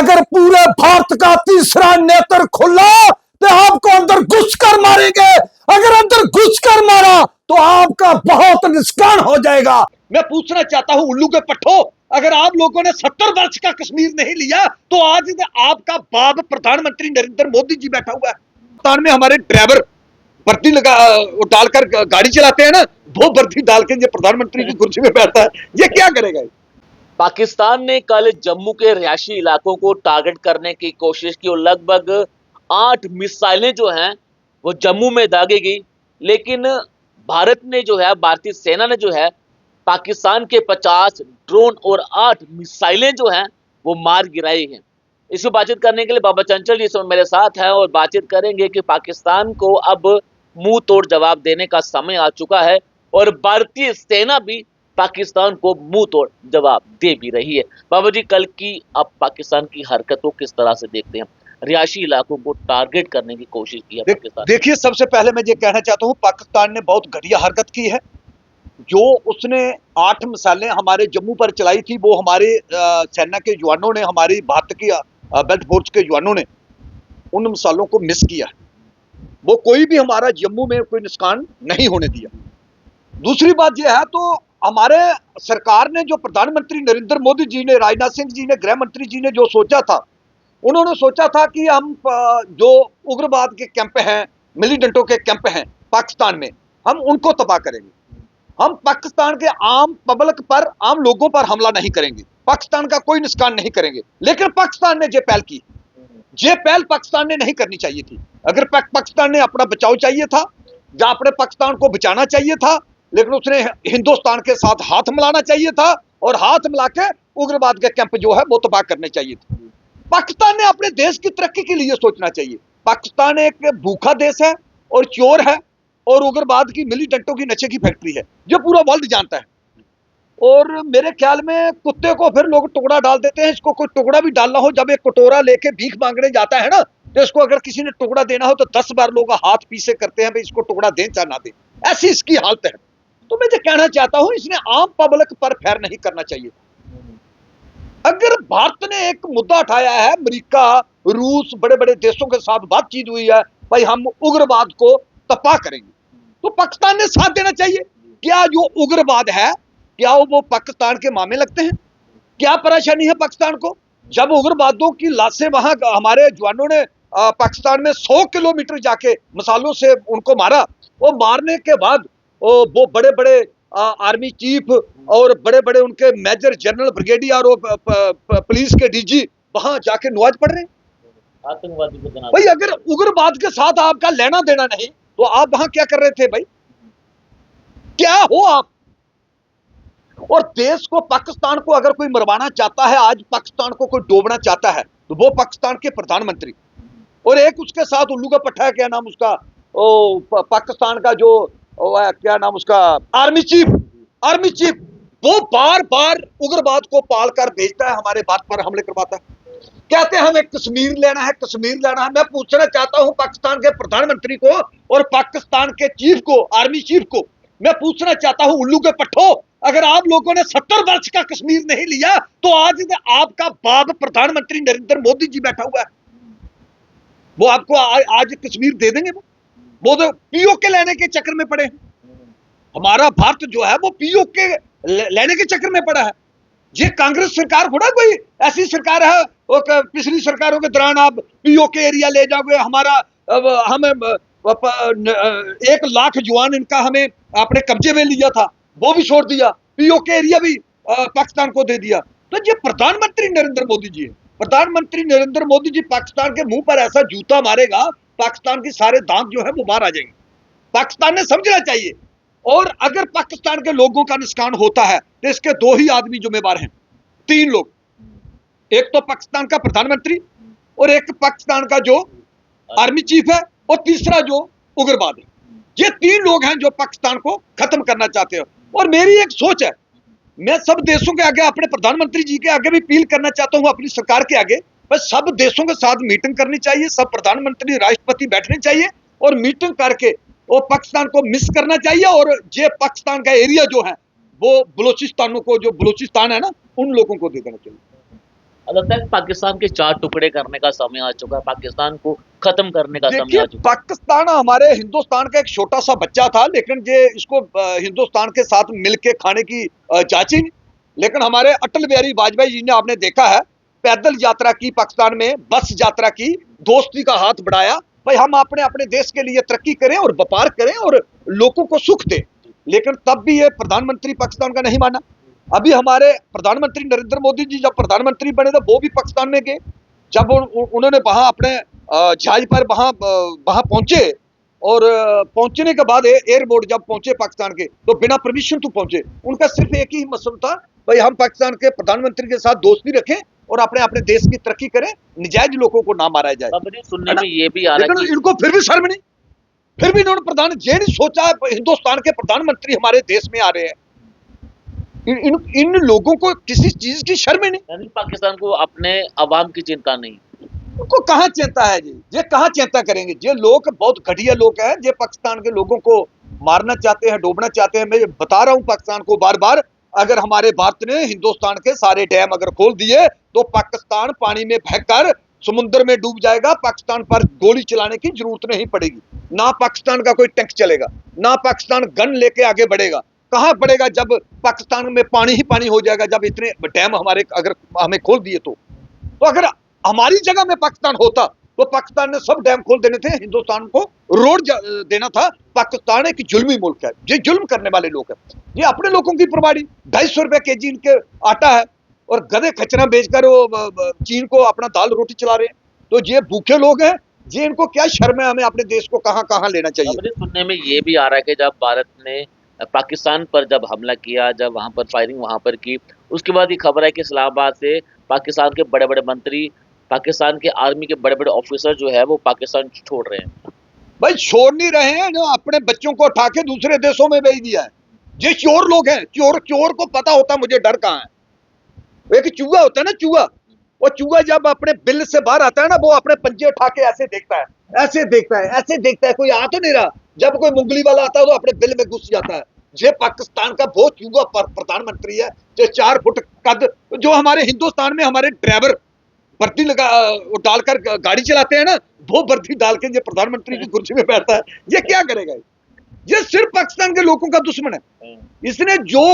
अगर पूरे भारत का तीसरा नेत्र खुला तो आपको अंदर घुसकर मारेंगे। अगर अंदर घुसकर मारा तो आपका बहुत नुकसान हो जाएगा। मैं पूछना चाहता हूं उल्लू के पट्टो, अगर आप लोगों ने 70 वर्ष का कश्मीर नहीं लिया तो आज आपका बाप प्रधानमंत्री नरेंद्र मोदी जी बैठा हुआ है। पाकिस्तान में हमारे ड्राइवर वर्दी लगा डालकर गाड़ी चलाते हैं ना, वो वर्दी डाल के प्रधानमंत्री की कुर्सी में बैठता है, ये क्या करेगा? पाकिस्तान ने कल जम्मू के रिहायशी इलाकों को टारगेट करने की कोशिश की और लगभग 8 मिसाइलें जो हैं वो जम्मू में दागी गई। लेकिन भारत ने जो है, भारतीय सेना ने जो है पाकिस्तान के 50 ड्रोन और 8 मिसाइलें जो हैं वो मार गिराई हैं। इस पर बातचीत करने के लिए बाबा चंचल जी मेरे साथ हैं और बातचीत करेंगे कि पाकिस्तान को अब मुंह तोड़ जवाब देने का समय आ चुका है और भारतीय सेना भी पाकिस्तान को मुंह तोड़ जवाब दे भी रही है। बाबा जी, कल की आप पाकिस्तान की हरकतों किस तरह से देखते हैं? रिहायशी इलाकों को टारगेट करने की कोशिश की है पाकिस्तान। देखिए, सबसे पहले मैं ये कहना चाहता हूं, पाकिस्तान ने बहुत घटिया हरकत की है। जो उसने 8 मिसाइलें हमारे जम्मू पर चलाई थी, वो हमारे सेना के जवानों ने, हमारी भारत की बेल्ट फोर्स के जवानों ने उन मिसाइलों को मिस किया। वो कोई भी हमारा जम्मू में कोई नुकसान नहीं होने दिया। दूसरी बात यह है, तो हमारे सरकार ने, जो प्रधानमंत्री नरेंद्र मोदी जी ने, राजनाथ सिंह जी ने, गृह मंत्री जी ने जो सोचा था, उन्होंने सोचा था कि हम जो उग्रवाद के कैंप हैं, मिलिटेंटों के कैंप हैं पाकिस्तान में, हम उनको तबाह करेंगे। हम पाकिस्तान के आम पब्लिक पर, आम लोगों पर हमला नहीं करेंगे, पाकिस्तान का कोई नुकसान नहीं करेंगे। लेकिन पाकिस्तान ने ये पहल की, ये पहल पाकिस्तान ने नहीं करनी चाहिए थी। अगर पाकिस्तान ने अपना बचाव चाहिए था या अपने पाकिस्तान को बचाना चाहिए था, लेकिन उसने हिंदुस्तान के साथ हाथ मिलाना चाहिए था और हाथ मिला के उग्रवाद के कैंप जो है वो तबाह करने चाहिए थे। पाकिस्तान ने अपने देश की तरक्की के लिए सोचना चाहिए। पाकिस्तान एक भूखा देश है और चोर है और उग्रवाद की, मिलिटेंटों की नशे की फैक्ट्री है, जो पूरा वर्ल्ड जानता है। और मेरे ख्याल में कुत्ते को फिर लोग टुकड़ा डाल देते हैं, इसको कोई टुकड़ा भी डालना हो, जब एक कटोरा लेके भीख मांगने जाता है ना, तो इसको अगर किसी ने टुकड़ा देना हो तो 10 बार लोग हाथ पीछे करते हैं, भाई इसको टुकड़ा दें चाहे ना दें, ऐसी इसकी हालत है। तो मैं ये कहना चाहता हूं, इसने आम पब्लिक पर फैर नहीं करना चाहिए। अगर भारत ने एक मुद्दा उठाया है, अमेरिका, रूस, बड़े बड़े देशों के साथ बातचीत हुई है, भाई हम उग्रवाद को तपा करेंगे, तो पाकिस्तान ने साथ देना चाहिए। क्या जो उग्रवाद है, क्या वो पाकिस्तान के मामे लगते हैं? क्या परेशानी है पाकिस्तान को? जब उग्रवादियों की लाशें वहां हमारे जवानों ने पाकिस्तान में 100 किलोमीटर जाके मसालों से उनको मारा, वो मारने के बाद वो बड़े बड़े आर्मी चीफ और बड़े बड़े उनके मेजर जनरल, ब्रिगेडियर और पुलिस के डीजी वहां जाके नमाज पढ़ रहे हैं। आतंकवादी को बना, भाई अगर उग्रवाद के साथ आपका लेना देना नहीं तो आप वहां क्या कर रहे थे? भाई क्या हो आप? और देश को, पाकिस्तान को अगर कोई मरवाना चाहता है, आज पाकिस्तान को कोई डूबना चाहता है, तो वो पाकिस्तान के प्रधानमंत्री और एक उसके साथ उल्लू का पट्टा है, क्या नाम उसका, पाकिस्तान का जो क्या नाम उसका, आर्मी चीफ, वो बार बार उग्रवाद को पालकर भेजता है, हमारे भारत पर हमले करवाता है। कहते हैं हमें कश्मीर लेना है, कश्मीर लेना है। मैं पूछना चाहता हूं पाकिस्तान के प्रधानमंत्री को और पाकिस्तान के चीफ को, आर्मी चीफ को, मैं पूछना चाहता हूं उल्लू के पट्टो, अगर आप लोगों ने 70 वर्ष का कश्मीर नहीं लिया तो आज आपका बाप प्रधानमंत्री नरेंद्र मोदी जी बैठा हुआ है, वो आपको आज कश्मीर दे देंगे? वो तो पीओके लेने के चक्कर में पड़े हैं। हमारा भारत जो है वो पीओके लेने के चक्कर में पड़ा है। ये कांग्रेस सरकार थोड़ा कोई ऐसी सरकार है, पिछली सरकारों के दौरान आप पीओके एरिया ले जाओगे, हमारा हमें 1 लाख जवान इनका हमें अपने कब्जे में लिया था, वो भी छोड़ दिया, पीओके एरिया भी पाकिस्तान को दे दिया। तो ये प्रधानमंत्री नरेंद्र मोदी जी है। प्रधानमंत्री नरेंद्र मोदी जी पाकिस्तान के मुंह पर ऐसा जूता मारेगा, पाकिस्तान के सारे दांत जो है वो बाहर आ जाएंगे। पाकिस्तान ने समझना चाहिए। और अगर पाकिस्तान के लोगों का नुकसान होता है तो इसके 2 ही आदमी जिम्मेवार हैं, 3 लोग, एक तो पाकिस्तान का प्रधानमंत्री और एक पाकिस्तान का जो आर्मी चीफ है और तीसरा जो उग्रवाद है। ये 3 लोग हैं जो पाकिस्तान को खत्म करना चाहते हैं। और मेरी एक सोच है, मैं सब देशों के आगे, अपने प्रधानमंत्री जी के आगे भी अपील करना चाहता हूं, अपनी सरकार के आगे, बस सब देशों के साथ मीटिंग करनी चाहिए, सब प्रधानमंत्री, राष्ट्रपति बैठने चाहिए और मीटिंग करके वो पाकिस्तान को मिस करना चाहिए। और ये पाकिस्तान का एरिया जो है वो बलूचिस्तानों को, जो बलूचिस्तान है ना, उन लोगों को दे देना चाहिए। लगता है कि पाकिस्तान के चार टुकड़े करने का समय आ चुका है, पाकिस्तान को खत्म करने का समय देखिए, आ चुका पाकिस्तान हमारे हिंदुस्तान का एक छोटा सा बच्चा था, लेकिन ये इसको हिंदुस्तान के साथ मिलके खाने की जांच ही नहीं। लेकिन हमारे अटल बिहारी वाजपेयी जी ने, आपने देखा है, पैदल यात्रा की पाकिस्तान में, बस यात्रा की, दोस्ती का हाथ बढ़ाया। भाई हम अपने अपने देश के लिए तरक्की करें और व्यापार करें और लोगों को सुख दें। लेकिन तब भी ये प्रधानमंत्री पाकिस्तान का नहीं माना। अभी हमारे प्रधानमंत्री नरेंद्र मोदी जी जब प्रधानमंत्री बने थे, वो भी पाकिस्तान में गए। जब उन्होंने वहां अपने जहाज पर वहां पहुंचे, और पहुंचने के बाद एयरपोर्ट जब पहुंचे पाकिस्तान के, तो बिना परमिशन तो पहुंचे। उनका सिर्फ एक ही मकसद था, भाई हम पाकिस्तान के प्रधानमंत्री के साथ दोस्ती रखें और अपने अपने देश की तरक्की करें, निजायज लोगों को ना मारा जाए, है। अब सुनने है ना। में ये भी आ रहा है लेकिन कि इनको फिर भी शर्म नहीं, फिर भी इन्होंने ये नहीं सोचा हिंदुस्तान के प्रधानमंत्री हमारे देश में आ रहे हैं। इन लोगों को किसी चीज की शर्म ही नहीं। यानी पाकिस्तान को अपने अवाम की चिंता नहीं। उनको कहाँ चिंता है जी, ये कहाँ चिंता करेंगे। ये लोग बहुत घटिया लोग हैं, ये पाकिस्तान के लोगों को मारना चाहते हैं, डूबना चाहते हैं। मैं बता रहा हूँ पाकिस्तान को बार बार, अगर हमारे भारत ने हिंदुस्तान के सारे डैम अगर खोल दिए, तो पाकिस्तान पानी में बहकर समुद्र में डूब जाएगा। पाकिस्तान पर गोली चलाने की जरूरत नहीं पड़ेगी, ना पाकिस्तान का कोई टैंक चलेगा, ना पाकिस्तान गन लेके आगे बढ़ेगा। कहाँ बढ़ेगा जब पाकिस्तान में पानी ही पानी हो जाएगा, जब इतने डैम हमारे अगर हमें खोल दिए। तो अगर हमारी जगह में पाकिस्तान होता, तो पाकिस्तान ने सब डैम खोल देने थे, हिंदुस्तान को रोड देना था। पाकिस्तान एक जुल्मी मुल्क है, ये जुल्म करने वाले लोग हैं। ये अपने लोगों की परवाही, 250 रुपए केजी इनके आटा है, और गधे खचरा बेचकर वो चीन को अपना दाल रोटी चला रहे हैं। तो ये भूखे लोग हैं, ये इनको क्या शर्म है, हमें अपने देश को कहाँ कहाँ लेना चाहिए। अब सुनने में ये भी आ रहा है कि जब भारत ने पाकिस्तान पर जब हमला किया, जब वहां पर फायरिंग वहां पर की, उसके बाद ये खबर है कि इस्लामाबाद से पाकिस्तान के बड़े बड़े मंत्री, पाकिस्तान के आर्मी के बड़े बड़े ऑफिसर जो है वो पाकिस्तान छोड़ रहे हैं। भाई छोड़ नहीं रहे हैं, जो अपने बच्चों को उठा के दूसरे देशों में भेज दिया है। ये चोर लोग हैं, चोर चोर को पता होता मुझे डर कहाँ है। एक चूहा होता है ना, चूहा, वो चूहा जब अपने बिल से बाहर आता है ना, वो अपने पंजे उठा के ऐसे देखता है, ऐसे देखता है, ऐसे देखता है, कोई आ तो नहीं रहा। जब कोई मुंगली वाला आता है तो अपने बिल में घुस जाता है। ये पाकिस्तान का वो चूहा प्रधानमंत्री है, जो 4 फुट कद, जो हमारे हिंदुस्तान में हमारे ड्राइवर वर्दी लगा डालकर गाड़ी चलाते हैं ना, वो वर्दी डाल के ये प्रधानमंत्री की कुर्सी में बैठता है। ये क्या करेगा? ये सिर्फ पाकिस्तान के लोगों का दुश्मन है। इसने जो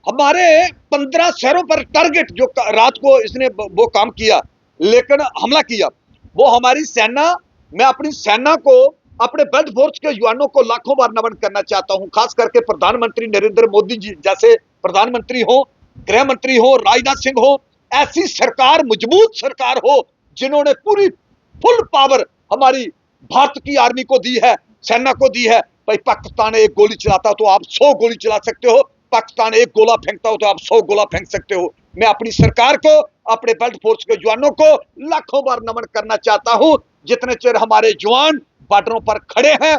हमारे 15 शहरों पर टारगेट, जो रात को इसने वो काम किया, लेकिन हमला किया, वो हमारी सेना, मैं अपनी सेना को, अपने बेल्ट फोर्स के जवानों को लाखों बार नमन करना चाहता हूं। खास करके प्रधानमंत्री नरेंद्र मोदी जी जैसे प्रधानमंत्री हो, गृह मंत्री हो, राजनाथ सिंह हो, ऐसी सरकार, मजबूत सरकार हो, जिन्होंने पूरी फुल पावर हमारी भारत की आर्मी को दी है, सेना को दी है। भाई पाकिस्तान एक गोली चलाता तो आप 100 गोली चला सकते हो, पाकिस्तान एक गोला फेंकता हो तो आप 100 गोला फेंक सकते हो। मैं अपनी सरकार को, अपने बेल्ट फोर्स के जवानों को लाखों बार नमन करना चाहता हूं। जितने चिर हमारे जवान बॉर्डरों पर खड़े हैं,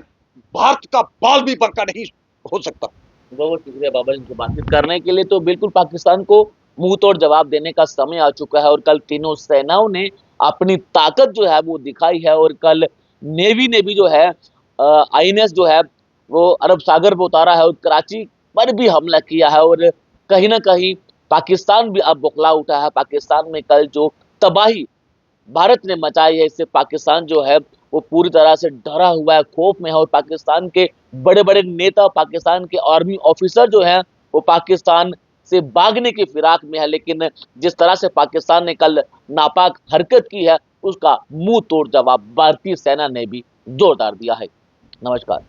भारत का बाल भी बंका नहीं हो सकता। बहुत शुक्रिया बाबा इनसे बातचीत करने के लिए। तो बिल्कुल पाकिस्तान को मुंह तोड़ जवाब देने का समय आ चुका है, और कल तीनों सेनाओं ने अपनी ताकत जो है वो दिखाई है। और कल नेवी ने भी जो है आईएनएस जो है वो अरब सागर में उतारा है, और कराची पर भी हमला किया है। और कहीं ना कहीं पाकिस्तान भी अब बौखला उठा है। पाकिस्तान में कल जो तबाही भारत ने मचाई है, इससे पाकिस्तान जो है वो पूरी तरह से डरा हुआ है, खौफ में है। और पाकिस्तान के बड़े बड़े नेता, पाकिस्तान के आर्मी ऑफिसर जो हैं वो पाकिस्तान से भागने की फिराक में है। लेकिन जिस तरह से पाकिस्तान ने कल नापाक हरकत की है, उसका मुंह तोड़ जवाब भारतीय सेना ने भी जोरदार दिया है। नमस्कार।